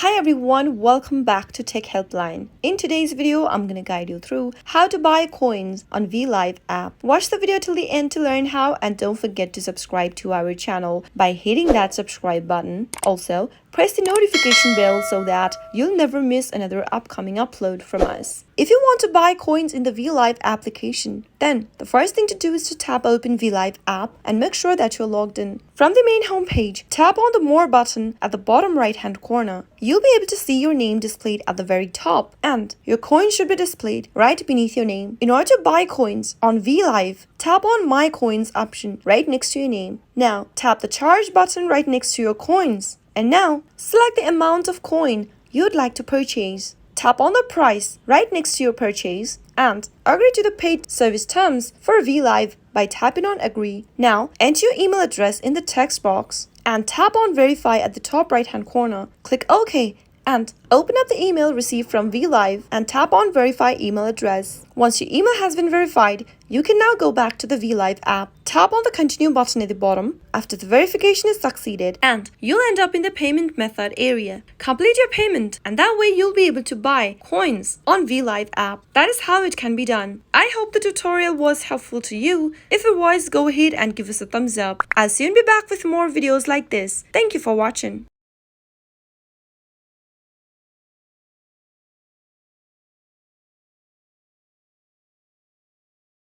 Hi everyone, welcome back to Tech Helpline. In today's video, I'm gonna guide you through how to buy coins on VLive app. Watch the video till the end to learn how, and don't forget to subscribe to our channel by hitting that subscribe button. Also, press the notification bell so that you'll never miss another upcoming upload from us. If you want to buy coins in the VLive application, then the first thing to do is to tap open VLive app and make sure that you're logged in. From the main homepage, tap on the More button at the bottom right hand corner. You'll be able to see your name displayed at the very top, and your coin should be displayed right beneath your name. In order to buy coins on VLive, tap on My Coins option right next to your name. Now, tap the Charge button right next to your coins. And now, select the amount of coin you'd like to purchase. Tap on the price right next to your purchase and agree to the paid service terms for VLive by tapping on Agree. Now, enter your email address in the text box and tap on Verify at the top right hand corner. Click OK and open up the email received from VLive and tap on Verify email address. Once your email has been verified, you can now go back to the VLive app. Tap on the Continue button at the bottom after the verification is succeeded, and you'll end up in the payment method area. Complete your payment, and that way you'll be able to buy coins on VLive app. That is how it can be done. I hope the tutorial was helpful to you. If it was, go ahead and give us a thumbs up. I'll soon be back with more videos like this. Thank you for watching.